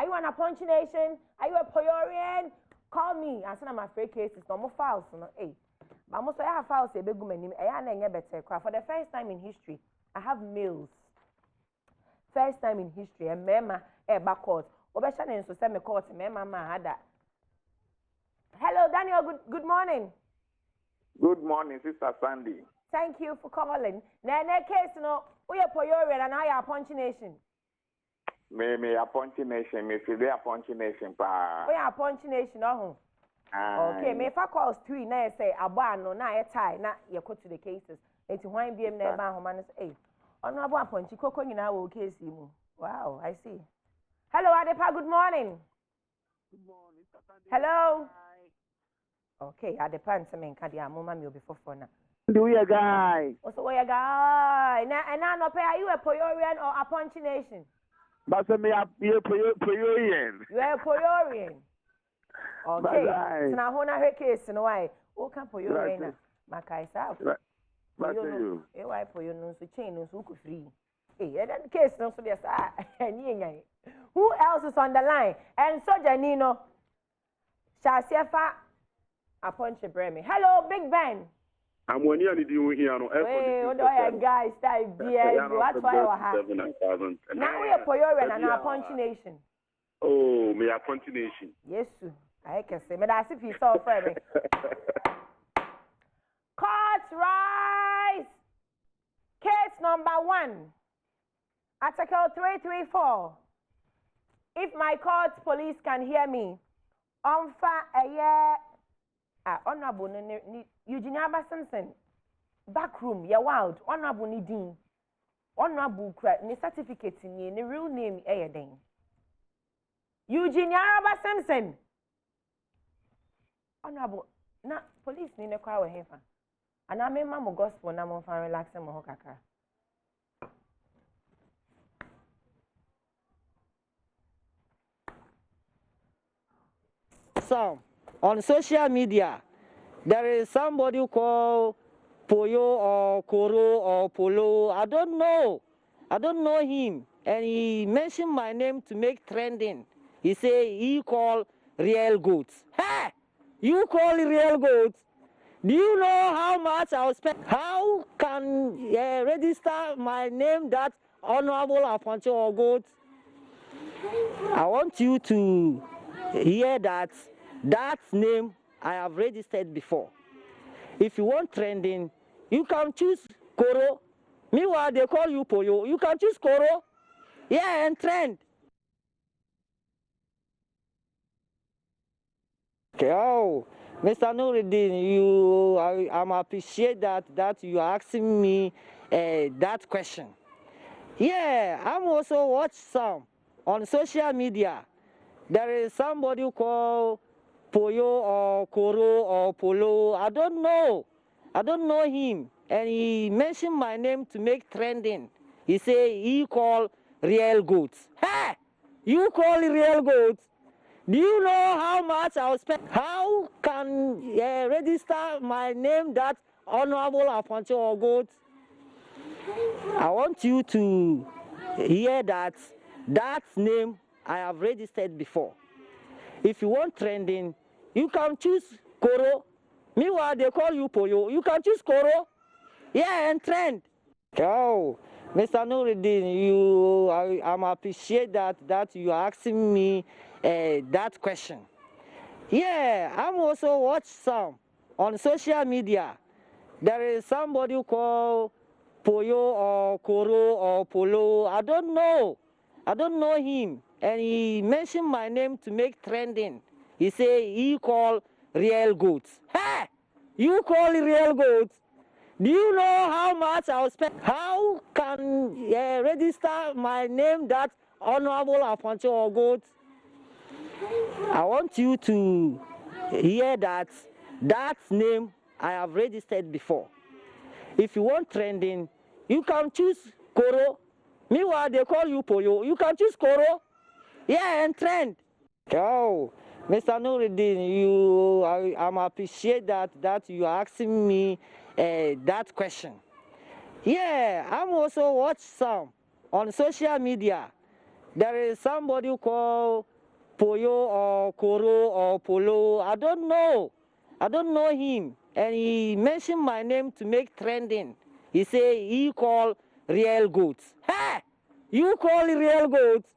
you an Aponkye Nation? Are you a Poyoorian? Call me. I said I'm afraid cases. No more files. No, hey. But most I have files. For the first time in history, I have mails. First time in history, and mema back court. Obesha so send me court. Mema had that. Hello, Daniel. Good morning. Good morning, Sister Sandy. Thank you for calling. Now, in that case, no, we are Poyoorian and I are Aponkye Nation. Me Aponkye Nation, me feel the Aponkye Nation pa. We are Aponkye Nation, oh. Okay, me if I call 3 now I say abano na I tie na you go to the cases. It's why BM na ba homa say, oh no abo Aponkye koko nyina wo case mu. Wow, I see. Hello Adepa, good morning. Good morning, Saturday. Hello. Okay, Adepa nseme nka dia mama me obi fofo na. Do you guy? Also we guy. Na no pay are you a Poyoorian or Aponkye Nation? But me a Poyoorian. You are a Poyoorian. Okay. So now hona her case no why? O kan Poyoorian na. Makai sa. But you. E why Poyoo no so chain no so ku free. Eh, that case no so there sa. Who else is on the line? And so Janino. Shasiefa Aponkye Bremi. Hello, Big Ben. I'm one year you here no. Hey, what do I guys type BS? What why you have? Now we are Poyoorian and Aponkye Nation. Oh, me Aponkye Nation. Yes, sir. I can say, but that's if you saw for me. Court rise. Case number 1. Article 334. If my court police can hear me, a year. Honorable Eugene Simpson, backroom, you're wild. Honorable Nidin, honorable ni certificate ni real name Ayadin. Eugene Simpson, honorable. Na police ni ne kwa wehefa. And I mean, Mamma gospel na mo fan relax mo hokaka. So, on social media, there is somebody called Poyoo or Courtroom or Poyoo. I don't know. I don't know him. And he mentioned my name to make trending. He said he called real goods. Hey! You call real goods? Do you know how much I'll spend? How can register my name that Honorable Aponkye or goods? I want you to hear that name I have registered before. If you want trending, you can choose Koro. Meanwhile, they call you Poyoo. You can choose Koro. Yeah, and trend. Okay, oh, Mr. Nuruddin, I'm appreciate that you are asking me that question. Yeah, I'm also watch some on social media. There is somebody called Poyoo or Courtroom or Poyoo. I don't know. I don't know him. And he mentioned my name to make trending. He said he called real goods. Hey! You call real goods? Do you know how much I'll spend? How can register my name that Honorable Aponkye or goods? I want you to hear that name I have registered before. If you want trending, you can choose Koro. Meanwhile, they call you Poyoo. You can choose Koro. Yeah, and trend. Oh, Mr. Nuruddin, I'm appreciate that you are asking me that question. Yeah, I'm also watch some on social media. There is somebody called Poyoo or Courtroom or Poyoo. I don't know. I don't know him. And he mentioned my name to make trending. He said he called real goods. Hey! You call real goods? Do you know how much I'll spend? How can register my name that Honorable Aponkye or goods? I want you to hear that name I have registered before. If you want trending, you can choose Koro. Meanwhile, they call you Poyoo. You can choose Koro. Yeah, and trend. Oh, Mr. Nuruddin, I'm appreciate that you are asking me that question. Yeah, I'm also watch some on social media. There is somebody called Poyoo or Koro or Polo. I don't know. I don't know him. And he mentioned my name to make trending. He say he call real goats. Hey, you call real goats?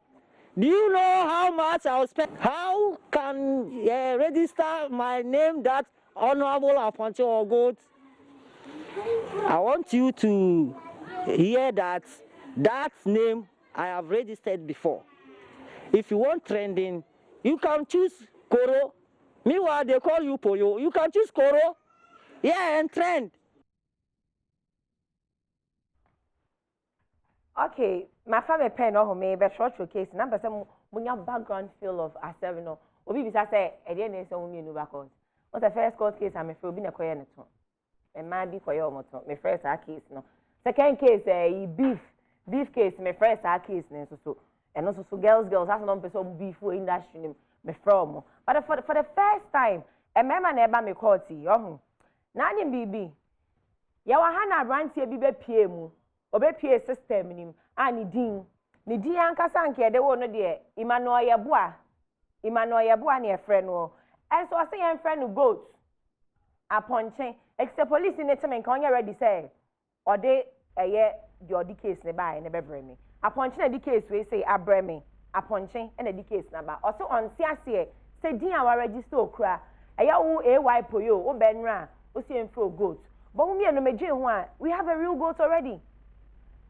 Do you know how much I'll spend? How can register my name that Honorable Aponkye or goat? I want you to hear that name I have registered before. If you want trending, you can choose Koro. Meanwhile, they call you Poyoo. You can choose Koro. Yeah, and trend. Okay, my family pen no me be short case. Number some munya background feel of Aseri no. Obi bisa say e dey na say won nu back court. What's the first court case am free obi na koye ne to. E ma bi koye o moto. Me first case no. Second case beef case me first case ne so. And also girls that's not person beef for industry me from. But for the first time, a member na eba me court yo. Na nim bibi. Ya wa ha na brantie bi be pie mu. Obepie system nim ani din ne din ankasa nke de wo no de Emmanuel Yeboa ne efre no enso ase yen frɛ no goat Aponkye except police ne teme nka onye ready say ode eye the odi case ne bai ne bebre me Aponkye na di case we say abre me Aponkye na di case na ba ose on si ase say din a wa register okura eye wo AY Poyoo wo benra o si enfro goat but we me no meje ho a we have a real goat already.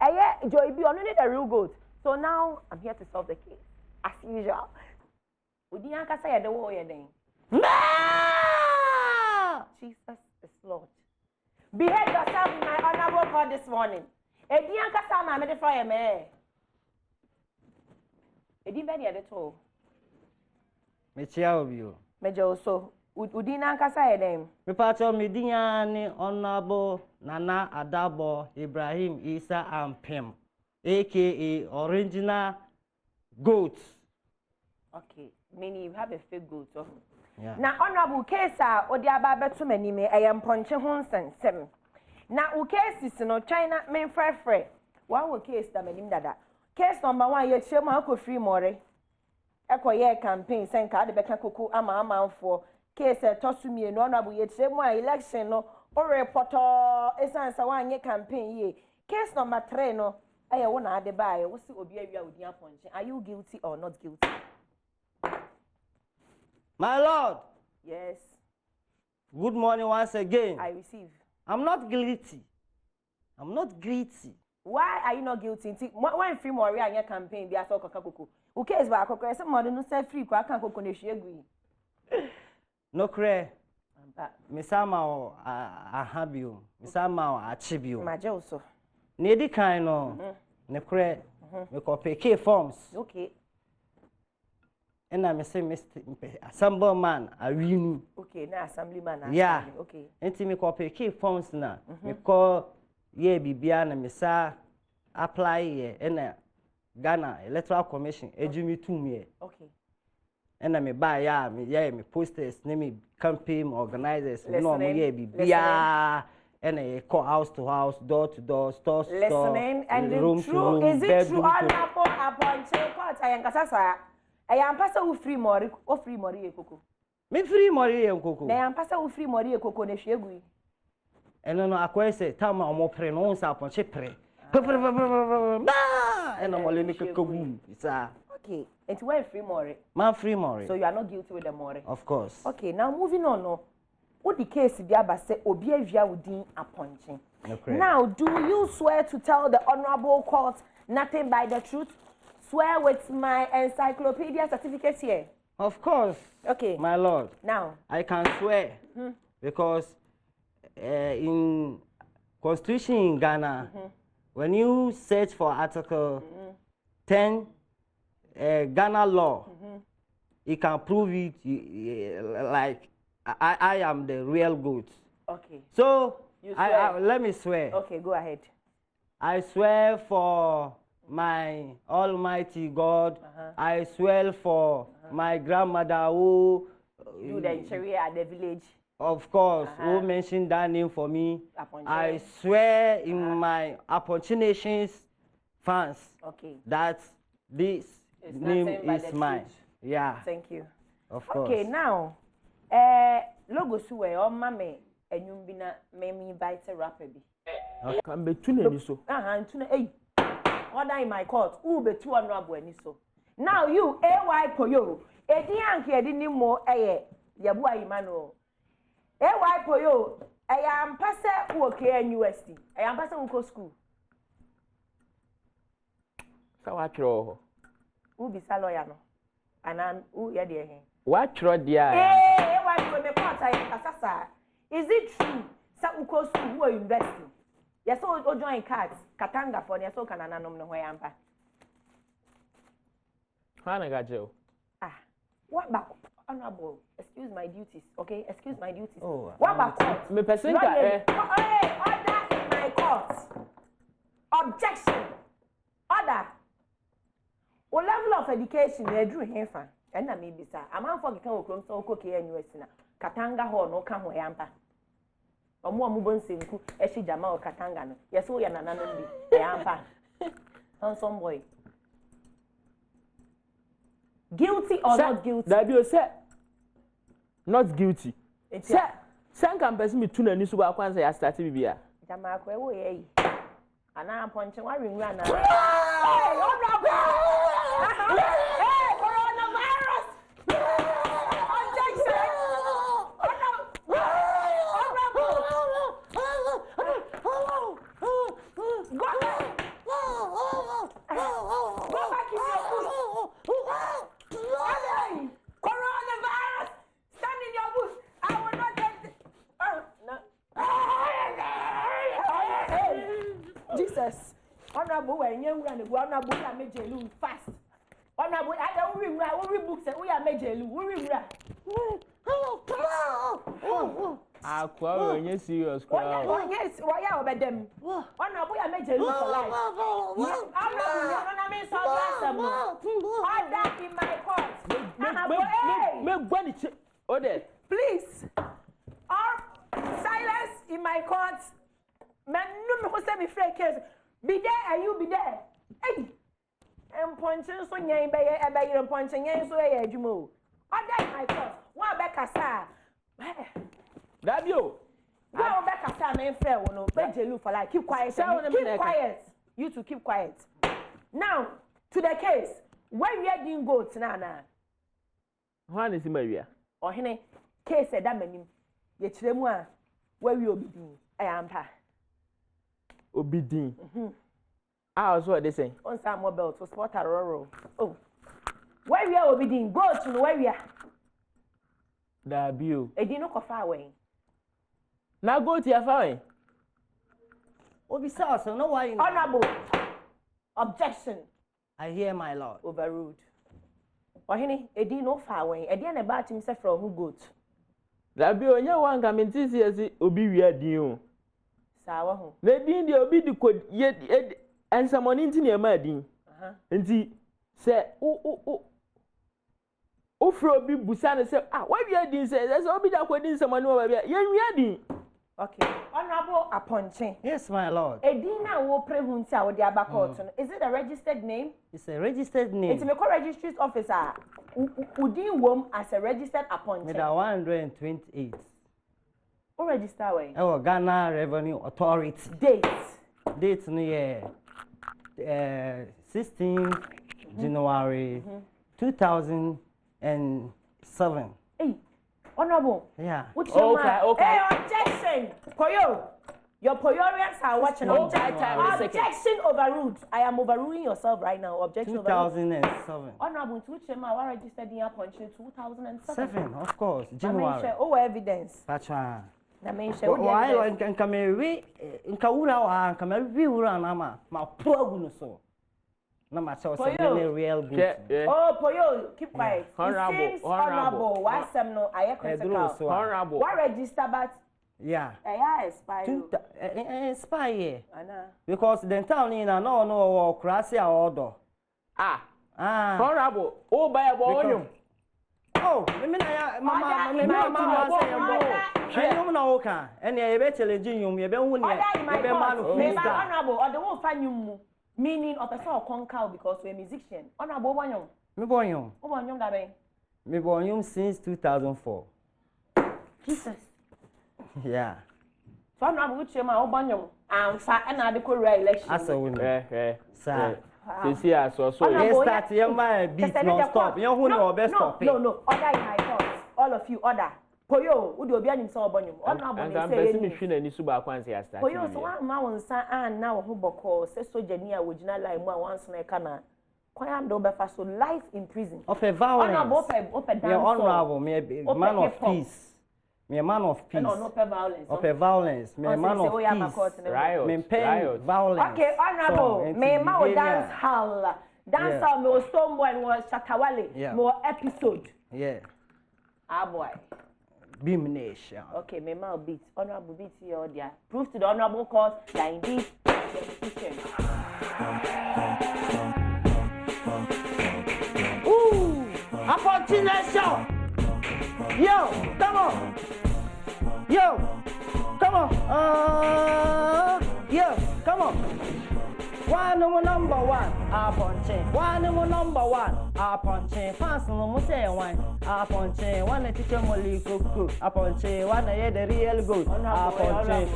Joy be only the real goat. So now I'm here to solve the case. As usual. Udi anka say the wo ye den. Jesus is Lord. Behave yourself in my honorable court this morning. Edi anka say ma me de fire me. Edi be de to. Me chia obi o. Me je so. Udi anka say den. Me pacho me dinya ni Honorable Nana Adabo Ibrahim Isa Ampem, aka original goat. Okay, meaning you have a fake goat. Oh. Yeah. Now, honorable case, odi ababa to many me, I am Aponkye Honsen 7. Now, u case is no China main free. One case that menim dada. Case number 1, ye chema ako free more. Eko ye campaign, senka de beka kuku ama for case tosumi no honorable ye chema election no. Or reporter esan sa wanye campaign ye. Case number 3 no aye wona ade bae wo si obi awia odi Aponkye. Are you guilty or not guilty? My lord. Yes. Good morning once again. I receive. I'm not guilty. I'm not guilty. Why are you not guilty? When free more anya campaign bi aso kokakoko. U case ba kokoko se mo no say free kwa kan kokoko na hwiegu. No cre. Misama o ahabio, misama o achibio. Maje also. Ne di kan no, ne kure me ko peke forms. Okay. And I say Mr. Assemblyman awinu. Okay, na assemblyman. Yeah. Okay. Enti me ko peke forms na, me ko ye bibia na me sa apply ye na Ghana Electoral Commission ejumi tumie. Okay. And I me buy me posters, me campaign organizers, no me bibia, and I call house to house, door to door, store to store, listening and room true, to room, is it true? Honorable Aponkye court I am kasasa. I am pasa u free mori, o free mori e koko. Me free mori e koko. Na am pasa u free mori e koko na hwiegu. And no akwa say tama omo pre no sa Aponkye pre. Ba! And I'm only kabu. Okay, it's where free mori. Man free mori. So you are not guilty with the mori. Of course. Okay, now moving on no. What the case di abase obi avia wudin Aponkye. Now, do you swear to tell the honorable court nothing but the truth? Swear with my encyclopedia certificate here. Of course. Okay. My lord. Now. I can swear because in Constitution in Ghana, when you search for Article 10, Ghana law, you can prove it like I am the real goat. Okay. So let me swear. Okay, go ahead. I swear for my Almighty God. I swear for my grandmother who do the cherry at the village. Of course, who mentioned that name for me. Aponkye. I swear in my Aponkye Nation's fans that this name is mine. Yeah. Thank you. Of course. Okay, now, logo suwe o mame enyum bi na me invite rapper bi. Can be tune any so. Tune order in my court. Who be 200 any so. Now you AY Poyoo. Edi anke edi ni mo yabu ayimano. AY Poyoo. I am passer who KNUST. I am passer who school. So what throw? Who be lawyer no? And I'm who ya dear. What throw dear? Why do me part I is it true? Some school who are investing. Yes, so join cards. Katanga for yes, so can an no way ampa. Hana got you. What back? Honorable, excuse my duties, okay? Excuse my duties. Oh, what about court? Me person order in my court. Objection. Order. O level of education you drew here fan. And na maybe sir. I'm on for can Courtroom so KNUS na. Katanga ho no kan ho yampa. Omo amubon senku eshi jama o Katanga no. Yes o ya nanano bi yampa. Handsome boy. Guilty or not guilty? That you say not guilty. Say can person me tune any so akwanza ya start bibia. Jama ko ewo ye. Ana Aponkye wa ringu ana. Hey, coronavirus. Objection. Go back in your bush. Coronavirus. Stand in your bush. I will not get no. Jesus. Honorable, when you run the honorable, I made you fast. Honorable, I don't read books and we are major. When you serious crowd. Yes, why are over them? Honorable, I made you for life. Order in my court. Please. Silence in my court. Man, no me say me free case. Be there and you be there. Hey. Ponchen so nyen be e ponchen nyen so e adwumo. Order in my court. One be kasa. Dabio. One be kasa me free wo no. Be jelu for like keep quiet. Keep quiet. You two keep quiet. Now, to the case. When we didn't go tonight. One is in Maria. Or hene case e da manim. Ye kire mu a where we obidin. I am pa. Obidin. How's what they say? On some mobile to sport a rural. Oh, where we are obedient, go to where we are. Dabio. A dino far away. Now go to your fine. Obi so no why. Honorable. Objection. I hear my lord. Overruled. Or any a dino far away. A dear about himself from who goat. Dabio, you want come in this year, Obi, we are due. Sawa. They didn't obi the code yet, and someone in your madding. And see, say, oh, Froby Busana said, what you are doing, say, that's all be that wedding someone over here. You're okay. Honorable Aponkye. Yes, my lord. Edina wo prehuntia wo dia bakot. Is it a registered name? It's a registered name. It's me call registry officer. Udin wom as a registered Aponkye. With a 128. Who register way? Oh, Ghana Revenue Authority. Date no year. 16th January 2007. Hey, honorable. Yeah. What's your man? Okay. Hey, objection. Poyoo. Your Poyoorians are watching. Objection overruled. I am overruling yourself right now. Objection 2007. Honorable, to which I registered in Aponkye 2007. Of course. January. Oh, evidence. Pacha. Na mention. Why nka me nka wura wa nka me wi wura na ma poagu no so. Na ma tell say me real good. Oh, Poyoo, keep quiet. Honorable. Why some no I critical. Honorable. Why register but yeah. Expire. Expire. Because the town in no Krasia order. Honorable. Oh, by a boy. Oh, mama say you know okay. And you be challenging you, you be win here. You be man of peace. Honorable, or the one find you meaning of a person conquer because we're musician. Honorable one. Me born you. Who born you that way? Me born you since 2004. Jesus. Yeah. So I'm not with you, my own banyo. And for another re-election. As a woman. Sir. See, I saw so. Yes, start your mind beat non-stop. You who know best stop. No. Order in my court. All of you order. Poyoo, who do be an so banyo. And I'm person machine and Isuba Kwanzi has started. Poyoo, so one man and now who boko says so genia would not like once na kana. Kwayam do be so life in prison. Of a violence. Open down. Honorable, me a man of peace. Me a man of peace. No violence. Of a violence. Me a man of peace. Riot. Me pay violence. Okay, honorable. Me ma dance hall. Dance hall me stone boy was Chatawale. More episode. Yeah. Ah boy. Beam Nation. Okay, me ma beat. Honorable beat here there. Proof to the honorable cause that indeed the petition. Ooh! Aponkye Nation! Yo, come on! Yo, come on! Yo, come on! Number one, Aponkye. Number one, Aponkye. Fast no mo say one. Aponkye, one the teacher mo kuku. Aponkye, one the real good. Aponkye.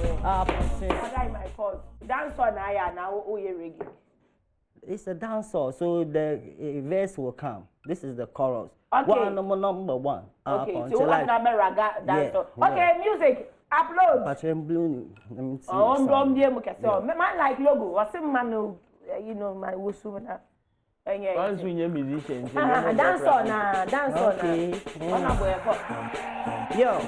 What my cause? Dance on aya now o ye reggae. It's a dancer, so the verse will come. This is the chorus. Okay. Number one. Okay, so what number raga dancer? Okay, music. Upload. But I'm blue. Let me see. Oh, I'm blue. Man like logo. What's man? You know my wusu na. Once we are musicians. Dance on na. Okay. Yo.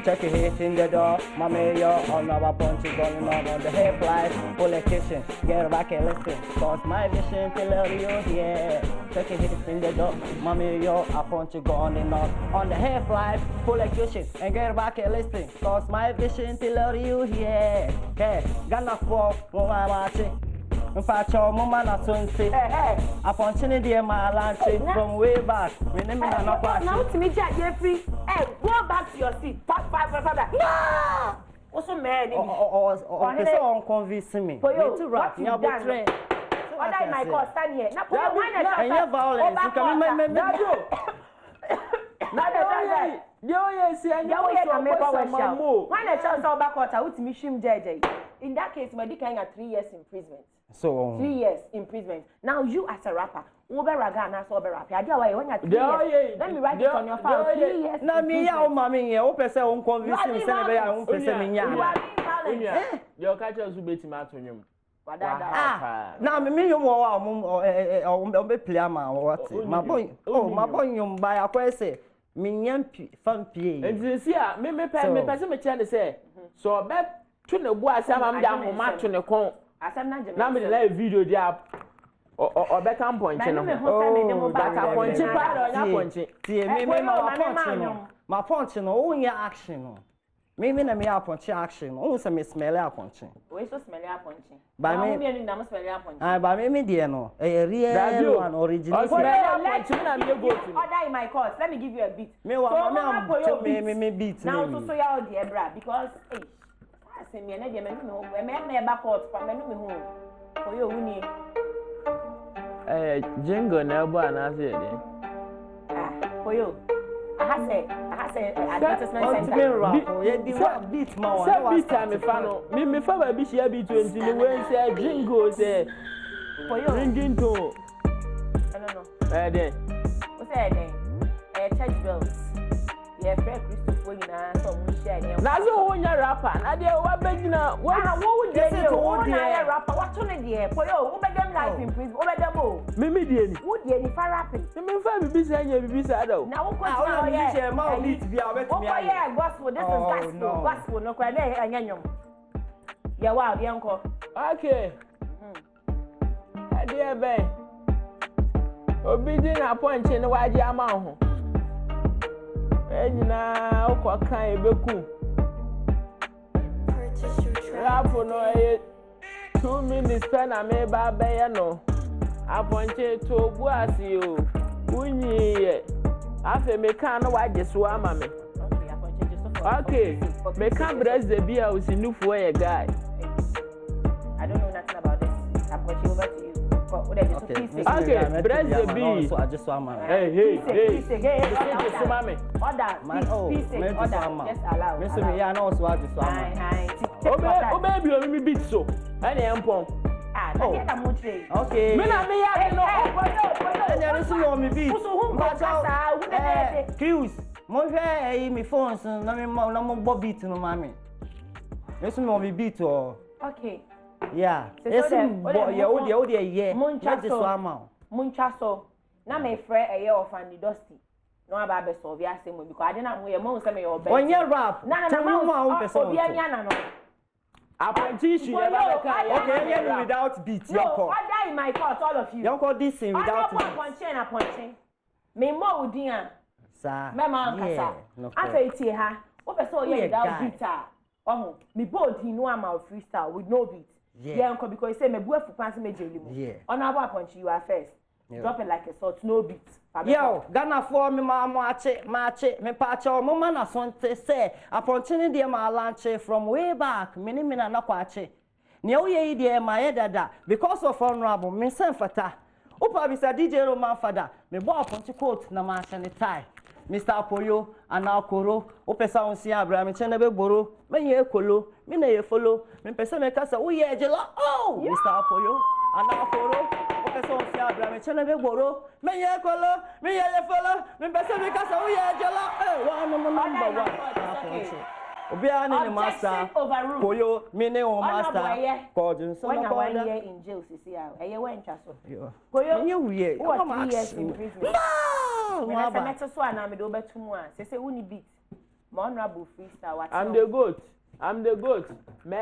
Check your hit in the door, mommy, yo, on our punch is going on the hair flies, full kitchen, get back and listen, cause my vision till you here. Check your hit in the door, mommy, yo, a punch is going on the hair flies, full kitchen, and get back and listen, cause my vision till you here. Hey, gonna fall, go my watching. In fact, your mama not soon say, Aponkye dear my lunch from way back. Now to me, Jeffrey, hey, go back to your seat. Pass. No! What's the man? Oh, convincing me. For you, to rap, you've done. What I might call stand here. Now, why not? And your violence, you can in that case, my dick had 3 years imprisonment. So 3 years imprisonment. Now you as a rapper, Uber Raga and Sober rapper. Let me write it on your file. 3 years. Now me, mammy, you person won't convince me. Your catcher will be Timatum. Now me, you won't be player man. What? My boy, you buy a question. Minyan fan pay. And this year, me person me say. So bet to the boy, I'm down match on the con. Now me live video there. Or better point. My punch no only action. Me na me Aponkye action. O se me smell Aponkye. We so smell Aponkye. Ba me na smell Aponkye. Ah, ba me there no. Real one original. Order in my course. Let me give you a beat. Me beat. Now so ya the bra because eh I say me na dey me no me back court for me no me home. Poyoo wuni. Jingle na bo na say dey. Poyoo. I say advertisement center. Beat man. Beat time me fa no. Me fa ba bi share beat 20 me when say jingle say Poyoo. Ringing tone. No. Then. What's that then? Church bells. Yeah, Fred Christopher na so mu share there. Na so won ya rapper. Na dey wa begina. What would they do? Who na ya rapper? What to there? Poyoo, who be them life in prison? Who be them o? Me dey ni. Who dey ni fa rapping? Me fa bibi say anya bibi say da o. Na who go share my beat bia wet me. Oh yeah, gospel. This is gospel. Gospel no kwa na anya nyom. Yeah, wow, the uncle. Okay. Dear Ben. Obi di na Aponkye ne waje ama ho. Enyina okwa kan ebeku. Rap no 2 minutes pen na me ba be no. Aponkye to bu asi o. Unyi afa me kan no waje so ama me. Okay, Aponkye just for. Okay. Me kan brez de bia o sinufu e guy. I don't know nothing about this. Aponkye over to you. Okay, Okay, press the B. So I just saw my. Hey. Peace, Mami. order. Man, oh, Peace, man, order. just Just allow. Miss me, yeah, no, so I just saw my. Oh baby, you me beat so. Any empom. Okay. Me na me ya no. And there is no me beat. Cruise. Mo hwe me phones na me na mo bo beat no mami. Yes no me beat oh. Okay. Yeah. Yes bo yeah o de yeah. Muncha so. Na me frɛ ɛyɛ ɔfandi dusty. No aba be so bi asɛm because ade na ho yɛ mo nsɛm yɛ ɔbɛ. Onye rap. Na mo a person. obi anya na no. Aponkye she never can. Okay, yeah, without beat your call. Order in my court, all of you. You call this thing without beat. Aponkye. Me mo udi an. Sir. Mema ankasa. Afa itie ha. O pese o ye without beat ah. Oh, me bold he no am freestyle with no beat. Yeah, uncle because he say me bu afupan se me jeli mu. Yeah. Honorable Aponkye, you are first. Yeah. Drop it like a salt, no beat. Yo, Ghana for me mache, me pacho, mo man asonte say, Aponkye dey ma launch from way back, many na kwache. Ne o ye dey ma ye dada because of honorable me sen fata. Opa bisa DJ Roman Fada, me bo Aponkye coat na ma tie. Mr. Poyoo and Akoro, opesa on si Abraham, chene be boro, me ye kolo, me na ye follow, me pesa me kasa, o ye jela, oh, Mr. Poyoo and Akoro, opesa on si Abraham, chene be boro, me ye kolo, me ye follow, me pesa me kasa, o ye jela, oh, number one. Obia ni master, Poyoo, me ne o master, Courtroom, so no one year in jail, see how, e ye wen chaso. Poyoo, you we, what 3 years in prison? When I met so and I'm over 2 months. They say we beat. Honorable freestyle. I'm the goat. Me,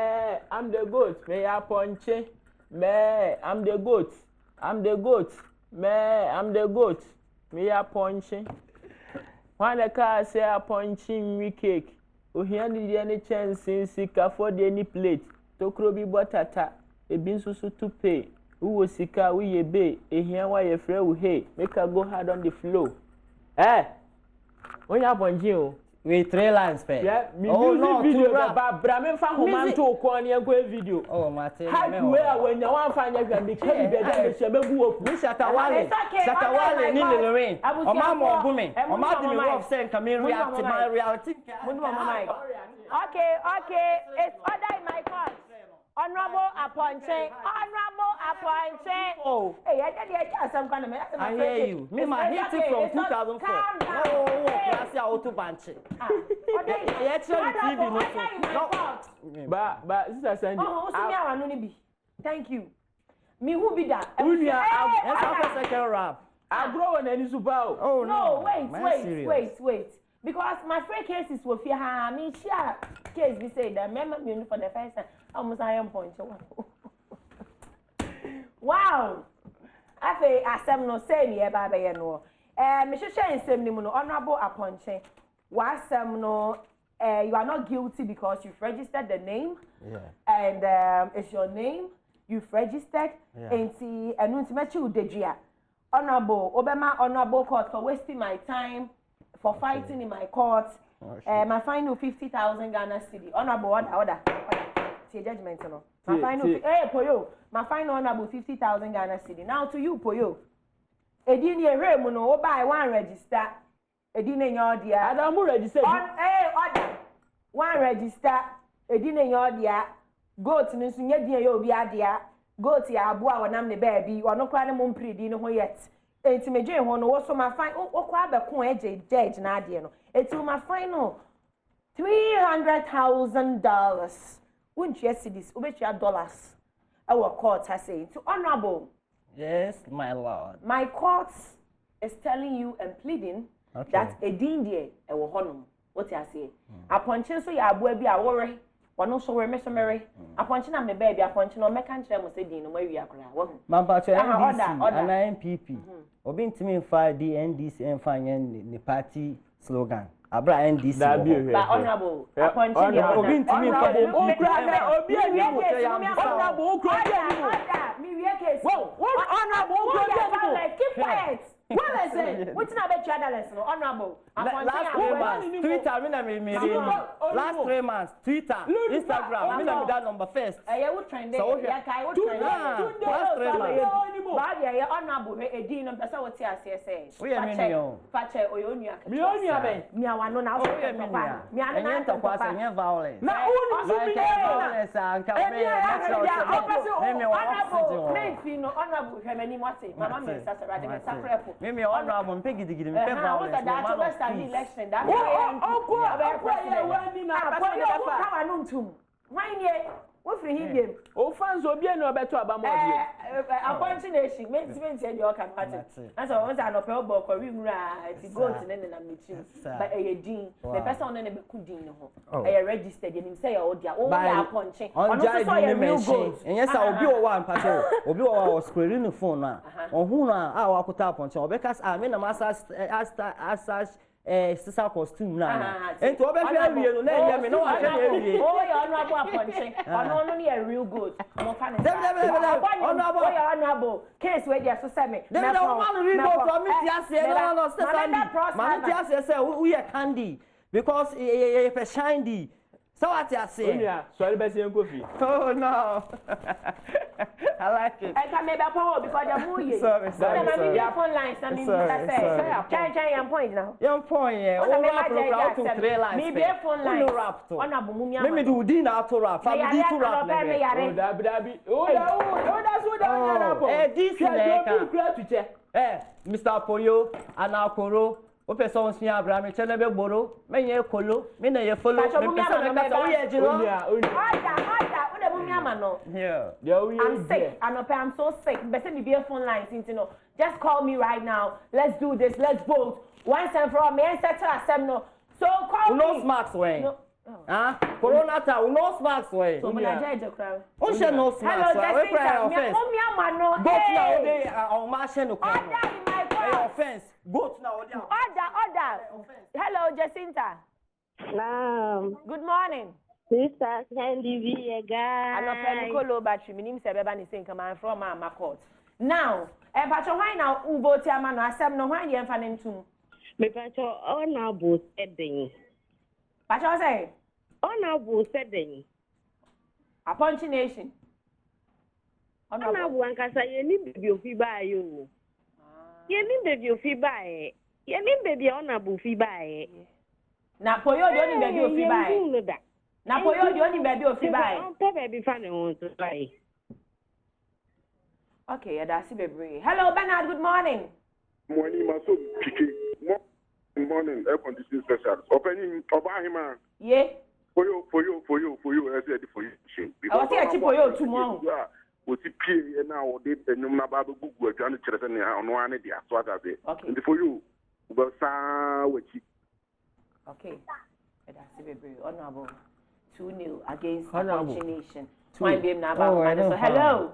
I'm the goat. Me Aponkye. Me, I'm the goat. Me, I'm the goat. Me Aponkye. When the car say Aponkye we cake. Ohia ni any chance in sika for the any plate. Tokrobi botata. Ebin susu to pay. Who sika we ye be. Ehia wa ye frɛ wo hey. Make her go hard on the flow. When you Aponkye with 3 lines pay. Yeah, me music video ba Brahmin fa human to ko an yanko video. Oh, Martin. How where when you want find you can be carry be dem she be gu oku. Mi Shatawale ni Lorraine. O ma mo gumi. O ma di me rough say can me react my reality. Okay, it's order in my court. Honorable Aponkye. Oh, hey, I just some kind of I hear you. Me my hit from 2004. No, class ya auto banche. Yeah, TV no. But sister Sandy. Oh, so me I no be. Thank you. Me who be that? That's second rap. I grow on any super. Oh no, wait. Because my friend cases were fear me share case we say that remember me for the first time. Almost I am point. Wow. I say asem no say ni e ba be no. Me share nsem ni mu no Honorable Aponkye. Wasem no you are not guilty because you've registered the name. Yeah. And it's your name. You've registered. Enti enu nti mechi udejia. Honorable Obama Honorable Court for wasting my time for fighting in my court. My fine you 50,000 Ghana cedi. Honorable order. See judgment no. My fine Poyoo. My fine honorable 50,000 Ghana cedi. Now to you Poyoo. Edin ye hwe mu no buy one register. Edin enyo dia. Adamu register. Order. One register. Edin enyo dia. Goat ni nso nye dia ye obi adia. Goat ya aboa wonam ne baabi. Ono kwa ne mo mpredi ne ho yet. Enti meje ho no wo so ma fine okwa abeko eje judge na ade no. Eti ma fine no $300,000. Wouldn't you see this? $dollars. Our court has said to honorable. Yes, my lord. My court is telling you and pleading that a dindy a honum. What I say? Aponkye so ya abu bi awore. Wano so we mesomere. Aponkye na me baby aponkye no meka nkyere mo se din no mawi akra. Wo. Mamba cho NDC and NPP. Obi ntimi mfa di NDC emfa ne party slogan. Abra NDC. But honorable Aponkye obi ntimi mfa dem obi animu honorable me we case. Whoa, honorable keep quiet. What is it? What's not about journalists? Honorable. Last 3 months, Twitter, last 3 months, Twitter, Instagram, that number first. I will trend it. So, last 3 months. Why they are honorable a dean of the South say. We are many. Fache Oyonia. Me only have Me I want no now. Me I don't know what's in your violence. na unu zumi Violence and campaign. Honorable Hemani Mate, Mamma Minister, Saprepo. Maybe honorable Peggy to give him violence. Election that what for him? o fans obi na obeto abamo abi Aponkye nation mentiment e your can pattern and so once an opel ball ko rim ra ti goat ne na mechi but e din the person on na be ku din no ho e registered him say o dia o ya Aponkye ono so ya real goat enye sa obi o wa mpacho obi o wa screen no phone na ohun na a wa kuta Aponkye obeka me na masa sister costume na ento obe fe awie no na enye me no wa fe awie oh ya honorable Aponkye ono no na real goat mo fa ne honorable ya honorable case we dey so say me na man real goat for me ti ase no sister man ti ase say we hear candy because e fe shiny so what you say onia sorry be say enkofi oh no I like it. I can make a point because you're moving. Sorry. Your phone lines, I mean, change your point now. Your point, yeah. Oh, to 3 lines. Maybe a phone line. Let me do dinner to rap. Family to rap. Oh, Dabi. Oh, that's what this is Mr. Poyoo, Anakoro. O person si Abraham chele be gboro menye kolo me na ye follow me person na ka we ejiro oda bumi ama no I'm sick I'm so sick but say me be a phone line since you know just call me right now let's do this let's vote once and for all me settle asem no so call me no smacks way corona ta no smacks way so me na jeje kra o she no smacks way we pray offense me ama no go na o dey o ma she no order in my voice offense go na o dey order hello Jacinta good morning Sister Candy V guy I no friend Kolo battery me nim say beba ni say come from my court now e patcho why now u vote ama no asem no why dey emfa ne ntum me patcho honorable Eden patcho say honorable Eden Aponkye nation honorable ankasa ye ni baby ofi ba yo ye ni baby ofi ba e ye ni baby honorable ofi ba e na Poyoo de oni baby ofi ba e na Poyoo de oni baby ofi ba e on top baby fan on to buy okay ya da si bebre hello Bernard good morning Morning, my so kiki. Morning, air conditioning special. Opening Obahima. Yeah. For you, I said for you. I was here Poyoo tomorrow. What you pay and now they no matter Google Johnny Chilton on one idea. So that's it. Okay. And for you, but okay. That's very honorable. 2-0 against Aponkye nation. One game now about so hello.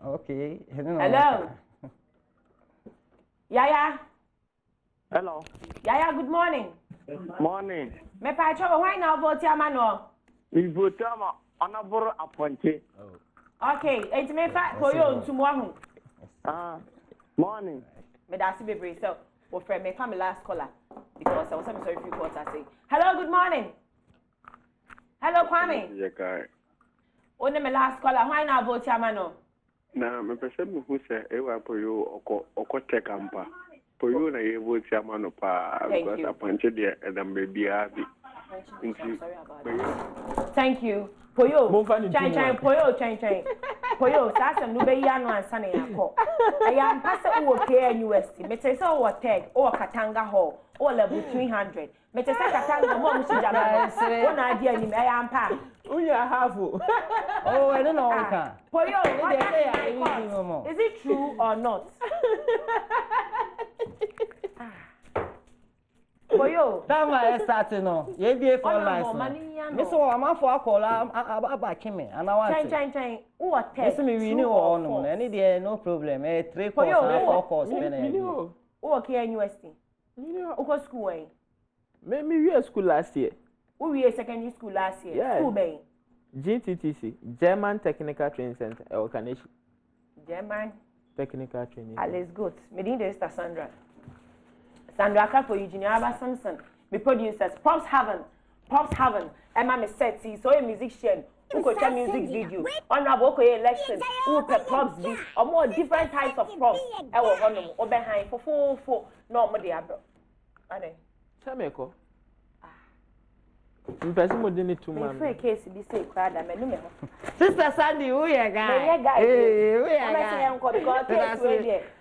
Okay. Hello. Yaya. Hello. Yaya, good morning. Morning. Me pacho why now vote amano? We vote honorable Aponkye. Okay, it me fa Poyoo tomorrow. Morning. Me da si bebre so we friend me come last caller because I was sorry for what I say. Hello, good morning. Hello, Kwame. Yeah, guy. Only me last caller why now vote amano? Na me pese me hu se e wa Poyoo oko check ampa. Poyoo na ye vote amano pa because Aponkye de edam baby abi. Thank you. Poyoo. Chan Poyoo. Poyoo, sasa no be ya no ansa na yakọ. Aya mpasa wo KNUST. Me say so wo tag o Katanga Hall o level 300. Me say Katanga mo mushi jama. Wo na adi anim aya mpa. Unya hafu. Oh, I don't know okay. Poyoo, what is it true or not? Poyoo. That my starting no. Ye be for life. Me so am for akola aba me and I want. Chan. Who tag? Me we know all no. Any there no problem. 3 course, 4 course me. Who KNUST? Who go school way? Me we school last year. Who we secondary school last year? Yeah. School bay. GTTC, German Technical Training Center, Elkanation. German Technical Training. Alice good. Me din there is Sandra Kapo, Eugenia Abba Simpson, me producers, Props Heaven, Emma me set, so a musician, Ukocha music video. Honorable Okoye election. Upe props be. Or more different types of props. Ewo honom. Or behind for no more the abro. Ade. Chameko. Mpesi mo dini tu man. Me free case bi say kwada me no me ho. Sister Sandy, who you guy? Me guy. Who you guy? Because case we there.